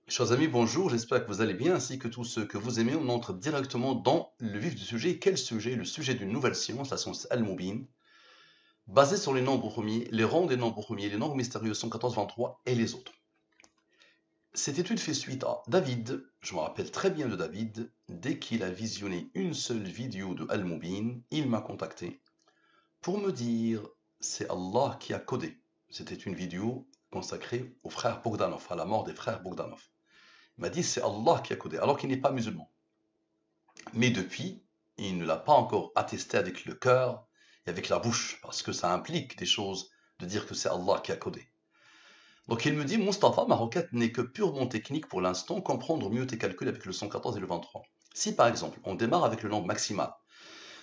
Chers amis, bonjour, j'espère que vous allez bien, ainsi que tous ceux que vous aimez. On entre directement dans le vif du sujet. Quel sujet? Le sujet d'une nouvelle science, la science Al-Mubin, basée sur les nombres premiers, les rangs des nombres premiers, les nombres mystérieux 114, 23 et les autres. Cette étude fait suite à David, je me rappelle très bien de David, dès qu'il a visionné une seule vidéo de Al-Mubin, il m'a contacté pour me dire c'est Allah qui a codé. C'était une vidéo consacrée aux frères Bogdanov, à la mort des frères Bogdanov. Il m'a dit c'est Allah qui a codé, alors qu'il n'est pas musulman. Mais depuis, il ne l'a pas encore attesté avec le cœur et avec la bouche, parce que ça implique des choses de dire que c'est Allah qui a codé. Donc il me dit, Mustapha, ma requête n'est que purement technique pour l'instant, comprendre mieux tes calculs avec le 114 et le 23. Si par exemple, on démarre avec le nombre maximal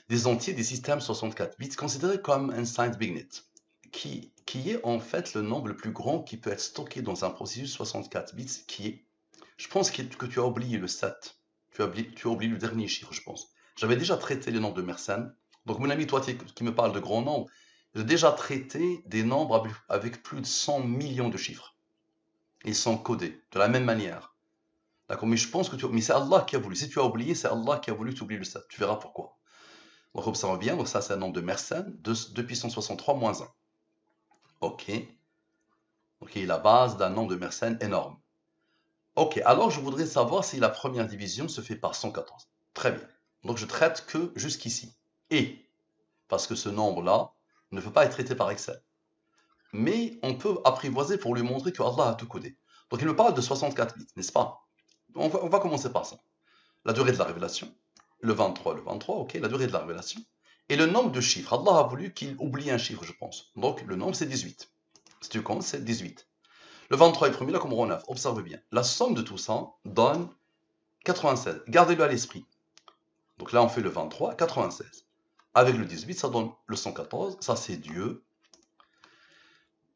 des entiers des systèmes 64 bits, considéré comme un signed bignet, qui est en fait le nombre le plus grand qui peut être stocké dans un processus 64 bits, qui est, je pense que tu as oublié le 7. Tu as oublié le dernier chiffre, je pense. J'avais déjà traité les nombres de Mersenne. Donc, mon ami, toi qui me parles de grands nombres, j'ai déjà traité des nombres avec plus de 100 millions de chiffres. Ils sont codés de la même manière. D'accord? Mais je pense que mais c'est Allah qui a voulu. Si tu as oublié, c'est Allah qui a voulu que tu oublies le 7. Tu verras pourquoi. Donc, observe bien. Donc, ça, c'est un nombre de Mersenne, 2 puissance 63 moins 1. OK. Donc, il est la base d'un nombre de Mersenne énorme. Ok, alors je voudrais savoir si la première division se fait par 114. Très bien. Donc je traite que jusqu'ici. Et, parce que ce nombre-là ne peut pas être traité par Excel. Mais on peut apprivoiser pour lui montrer que Allah a tout codé. Donc il me parle de 64 bits, n'est-ce pas? On va commencer par ça. La durée de la révélation, le 23, ok, la durée de la révélation. Et le nombre de chiffres. Allah a voulu qu'il oublie un chiffre, je pense. Donc le nombre c'est 18. Si tu comptes, c'est 18. Le 23 est premier, là comme rond 9. Observe bien. La somme de tout ça donne 96. Gardez-le à l'esprit. Donc là, on fait le 23, 96. Avec le 18, ça donne le 114. Ça, c'est Dieu.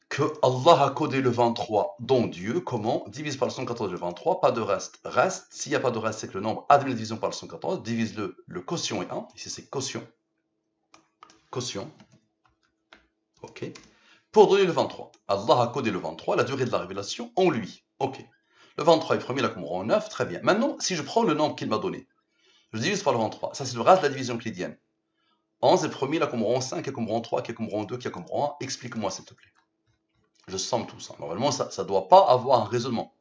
Que Allah a codé le 23 dans Dieu. Comment? Divise par le 114 le 23. Pas de reste. Reste. S'il n'y a pas de reste, c'est que le nombre admet la division par le 114. Divise-le. Le quotient est 1. Ici, c'est quotient. Quotient. OK. Pour donner le 23. Allah a codé le 23, la durée de la révélation en lui. OK. Le 23 est premier, là, comme rang 9. Très bien. Maintenant, si je prends le nombre qu'il m'a donné, je divise par le rang 3. Ça, c'est le reste de la division clédienne. 11 est premier, là, comme rang 5, qui est comme rang 3, qui est comme rang 2, qui est comme rang 1. Explique-moi, s'il te plaît. Je somme tout ça. Normalement, ça ne doit pas avoir un raisonnement.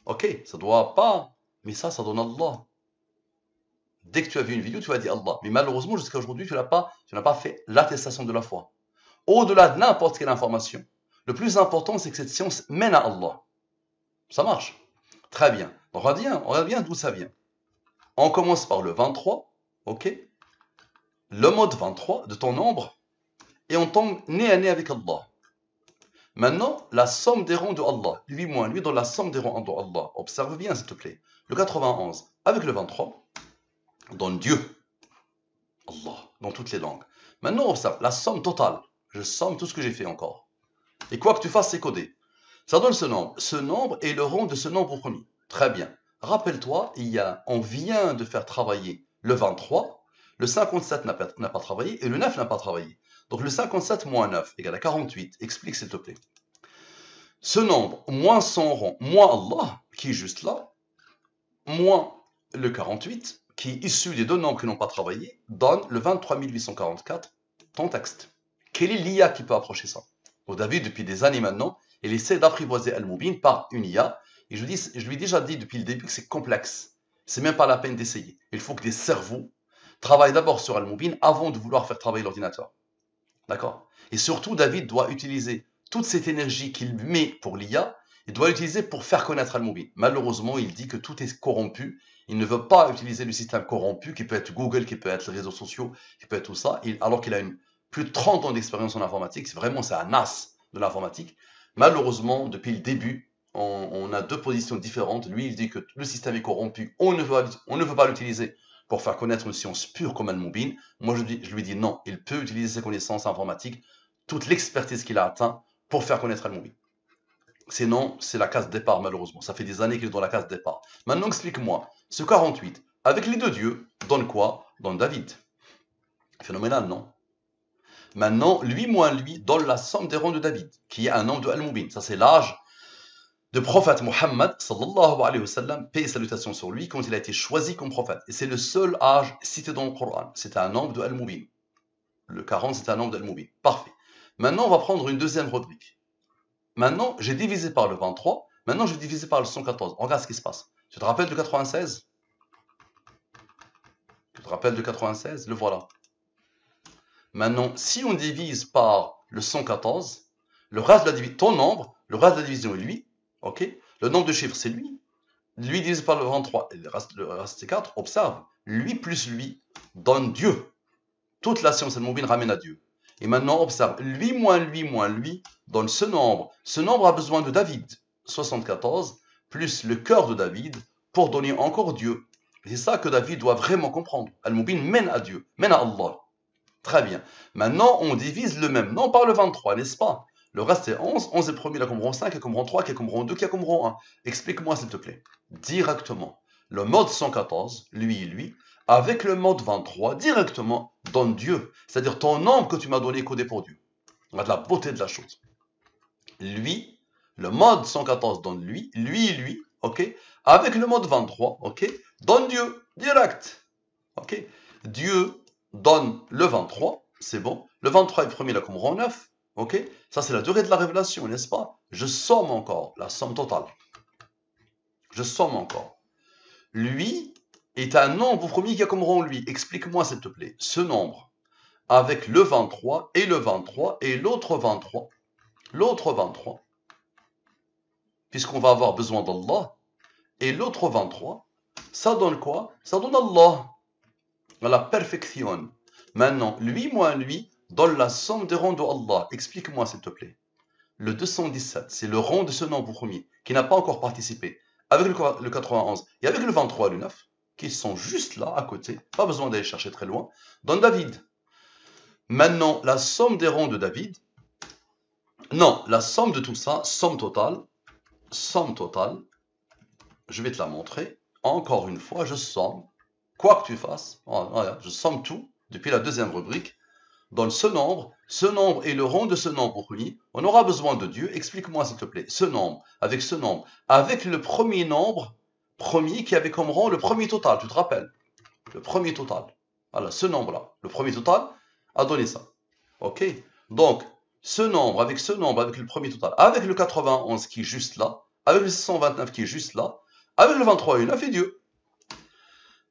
Ok, ça doit pas. Mais ça donne Allah. Dès que tu as vu une vidéo, tu as dit Allah. Mais malheureusement, jusqu'à aujourd'hui, tu n'as pas fait l'attestation de la foi. Au-delà de n'importe quelle information, le plus important, c'est que cette science mène à Allah. Ça marche. Très bien. On regarde bien d'où ça vient. On commence par le 23, ok? Le mode 23 de ton nombre, et on tombe nez à nez avec Allah. Maintenant, la somme des rangs de Allah, lui moins lui, dans la somme des rangs de Allah. Observe bien, s'il te plaît. Le 91 avec le 23 donne Dieu, Allah, dans toutes les langues. Maintenant, observe la somme totale. Je somme tout ce que j'ai fait encore. Et quoi que tu fasses, c'est codé. Ça donne ce nombre. Ce nombre est le rang de ce nombre premier. Très bien. Rappelle-toi, on vient de faire travailler le 23, le 57 n'a pas travaillé et le 9 n'a pas travaillé. Donc le 57 moins 9 égale à 48. Explique s'il te plaît. Ce nombre, moins son rang, moins Allah, qui est juste là, moins le 48, qui est issu des deux nombres qui n'ont pas travaillé, donne le 23 844, ton texte. Quelle est l'IA qui peut approcher ça? Donc David, depuis des années maintenant, il essaie d'apprivoiser Al-Mubin par une IA, et je lui ai déjà dit depuis le début que c'est complexe. C'est même pas la peine d'essayer. Il faut que des cerveaux travaillent d'abord sur Al-Mubin avant de vouloir faire travailler l'ordinateur. D'accord? Et surtout, David doit utiliser toute cette énergie qu'il met pour l'IA, il doit l'utiliser pour faire connaître Al-Mubin. Malheureusement, il dit que tout est corrompu. Il ne veut pas utiliser le système corrompu, qui peut être Google, qui peut être les réseaux sociaux, qui peut être tout ça, alors qu'il a plus de 30 ans d'expérience en informatique. Vraiment, c'est un as de l'informatique. Malheureusement, depuis le début, on a deux positions différentes. Lui, il dit que le système est corrompu, on ne veut pas l'utiliser pour faire connaître une science pure comme Al-Mubin. Moi, je lui dis non, il peut utiliser ses connaissances informatiques, toute l'expertise qu'il a atteint pour faire connaître Al-Mubin. Sinon, c'est la case départ, malheureusement. Ça fait des années qu'il est dans la case départ. Maintenant, explique-moi, ce 48, avec les deux dieux, donne quoi? Donne David. Phénoménal, non? Maintenant, lui moins lui donne la somme des rangs de David, qui est un nombre de Al-Mubin. Ça, c'est l'âge de prophète Muhammad, sallallahu alayhi wa sallam, paix et salutations sur lui, quand il a été choisi comme prophète. Et c'est le seul âge cité dans le Coran. C'est un nombre de Al-Mubin. Le 40, c'est un nombre d'Al-Mubin. Parfait. Maintenant, on va prendre une deuxième rubrique. Maintenant, j'ai divisé par le 23. Maintenant, je vais diviser par le 114. Regarde ce qui se passe. Tu te rappelles de 96? Tu te rappelles de 96? Le voilà. Maintenant, si on divise par le 114, le reste de la division, ton nombre, le reste de la division est lui. Ok? Le nombre de chiffres, c'est lui. Lui divisé par le 23, et le reste c'est 4. Observe. Lui plus lui donne Dieu. Toute la science al-Mubin ramène à Dieu. Et maintenant, observe. Lui moins lui donne ce nombre. Ce nombre a besoin de David, 74, plus le cœur de David, pour donner encore Dieu. C'est ça que David doit vraiment comprendre. Al-Mubin mène à Dieu, mène à Allah. Très bien. Maintenant, on divise le même nom par le 23, n'est-ce pas? Le reste c'est 11. 11 est premier, là, comme rang 5, qui a comme rang 3, qui a comme rang 2, qui a comme rang 1. Explique-moi, s'il te plaît. Directement. Le mode 114, lui, avec le mode 23, directement, donne Dieu. C'est-à-dire ton nombre que tu m'as donné codé pour Dieu. On a de la beauté de la chose. Lui, le mode 114 donne lui, ok? Avec le mode 23, ok? Donne Dieu, direct. Ok? Dieu donne le 23, c'est bon. Le 23 est premier, là, comme rang 9. Ok? Ça, c'est la durée de la révélation, n'est-ce pas? Je somme encore, la somme totale. Je somme encore. Lui est un nombre premier qui a comme rang lui. Explique-moi, s'il te plaît, ce nombre avec le 23 et le 23 et l'autre 23. L'autre 23, puisqu'on va avoir besoin d'Allah. Et l'autre 23, ça donne quoi? Ça donne Allah. À la perfection. Maintenant, lui moins lui donne la somme des rangs de Allah. Explique-moi, s'il te plaît. Le 217, c'est le rang de ce nombre premier qui n'a pas encore participé. Avec le 91 et avec le 23 et le 9, qui sont juste là, à côté, pas besoin d'aller chercher très loin, donne David. Maintenant, la somme des rangs de David, non, la somme de tout ça, somme totale, je vais te la montrer. Encore une fois, je somme, quoi que tu fasses, voilà, je somme tout, depuis la deuxième rubrique, dans ce nombre est le rang de ce nombre premier. On aura besoin de Dieu. Explique-moi, s'il te plaît, ce nombre, avec le premier nombre, premier qui avait comme rang le premier total, tu te rappelles? Le premier total. Voilà, ce nombre-là, le premier total a donné ça. Ok? Donc, ce nombre, avec le premier total, avec le 91 qui est juste là, avec le 629 qui est juste là, avec le 23 et 9 et Dieu.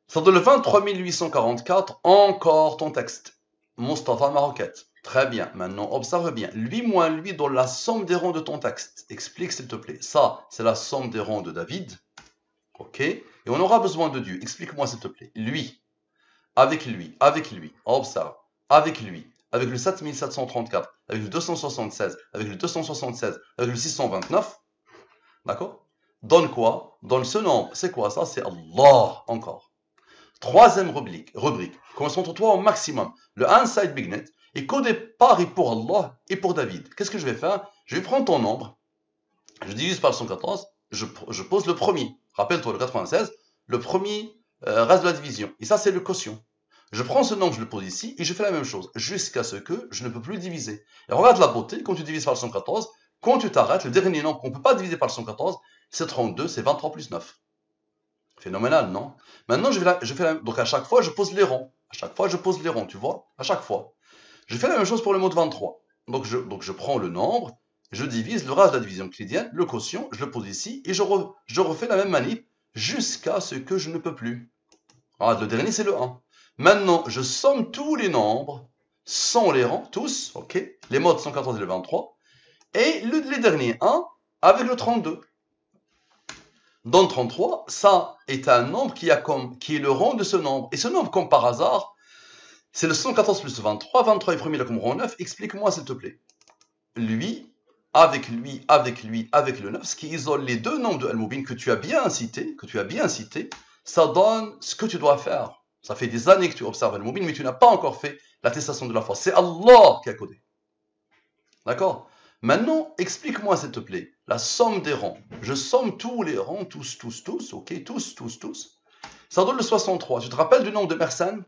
Ça donne le 23 844, encore ton texte. Mustafa Maroquette. Très bien. Maintenant, observe bien. Lui moins lui dans la somme des rangs de ton texte. Explique, s'il te plaît. Ça, c'est la somme des rangs de David. Ok? Et on aura besoin de Dieu. Explique-moi, s'il te plaît. Lui. Observe. Avec lui. Avec le 7734. Avec le 276. Avec le 276. Avec le 629. D'accord? Donne quoi? Donne ce nombre. C'est quoi ça? C'est Allah. Encore. Troisième rubrique, concentre-toi au maximum. Le inside bignet est codé par et pour Allah et pour David. Qu'est-ce que je vais faire? Je vais prendre ton nombre, je divise par le 114, je pose le premier. Rappelle-toi, le 96, le premier reste de la division. Et ça, c'est le quotient. Je prends ce nombre, je le pose ici, et je fais la même chose, jusqu'à ce que je ne peux plus le diviser. Et regarde la beauté, quand tu divises par le 114, quand tu t'arrêtes, le dernier nombre qu'on ne peut pas diviser par le 114, c'est 32, c'est 23 plus 9. Phénoménal, non? Maintenant, donc à chaque fois, je pose les ronds. Tu vois? À chaque fois. Je fais la même chose pour le mot de 23. Donc je prends le nombre, je divise le reste de la division euclidienne, le quotient, je le pose ici, et je refais la même manip jusqu'à ce que je ne peux plus. Alors, le dernier, c'est le 1. Maintenant, je somme tous les nombres, sans les rangs, tous, ok? Les modes 114 et le 23, et les derniers 1 avec le 32. Dans le 33, ça est un nombre qui est le rang de ce nombre. Et ce nombre, comme par hasard, c'est le 114 plus 23. 23 est premier là comme rang 9. Explique-moi, s'il te plaît. Lui, avec le 9, ce qui isole les deux nombres de Al-Mubin que tu as bien cité, ça donne ce que tu dois faire. Ça fait des années que tu observes Al-Mubin, mais tu n'as pas encore fait l'attestation de la foi. C'est Allah qui a codé. D'accord? Maintenant, explique-moi, s'il te plaît, la somme des rangs. Je somme tous les rangs, tous, ok? Tous. Ça donne le 63. Tu te rappelles du nombre de personnes?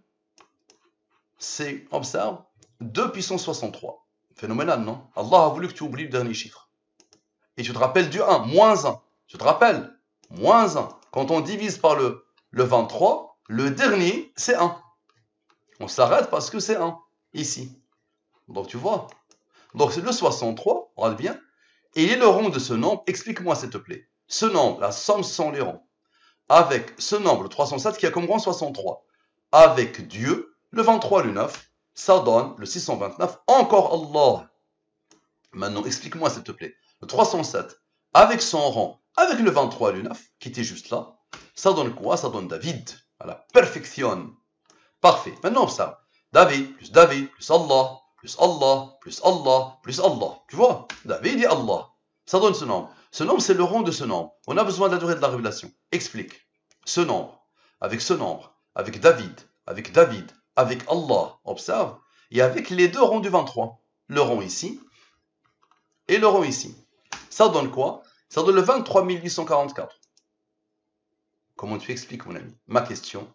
C'est, observe, 2 puissance 63. Phénoménal, non? Allah a voulu que tu oublies le dernier chiffre. Et tu te rappelles du 1, moins 1. Tu te rappelles? Moins 1. Quand on divise par le 23, le dernier, c'est 1. On s'arrête parce que c'est 1, ici. Donc tu vois. Donc c'est le 63, regarde bien. Et il est le rang de ce nombre. Explique-moi s'il te plaît. Ce nombre, la somme sans les rangs, avec ce nombre, le 307, qui a comme rang 63, avec Dieu, le 23, le 9, ça donne le 629, encore Allah. Maintenant, explique-moi s'il te plaît. Le 307, avec son rang, avec le 23 et le 9, qui était juste là, ça donne quoi? Ça donne David, à la perfection. Parfait. Maintenant, observe. David, plus Allah, plus Allah, plus Allah, plus Allah. Tu vois? David et Allah. Ça donne ce nombre. Ce nombre, c'est le rang de ce nombre. On a besoin de la durée de la révélation. Explique. Ce nombre, avec David, avec Allah, observe, et avec les deux rangs du 23. Le rang ici et le rang ici. Ça donne quoi? Ça donne le 23 844. Comment tu expliques, mon ami? Ma question.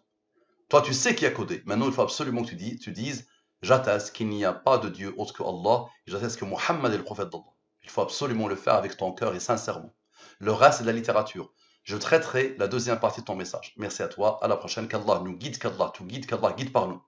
Toi, tu sais qui a codé. Maintenant, il faut absolument que tu dises, j'atteste qu'il n'y a pas de Dieu autre que Allah, et j'atteste que Muhammad est le prophète d'Allah. Il faut absolument le faire avec ton cœur et sincèrement. Le reste, c'est de la littérature. Je traiterai la deuxième partie de ton message. Merci à toi. À la prochaine. Qu'Allah nous guide, qu'Allah tout guide, qu'Allah guide par nous.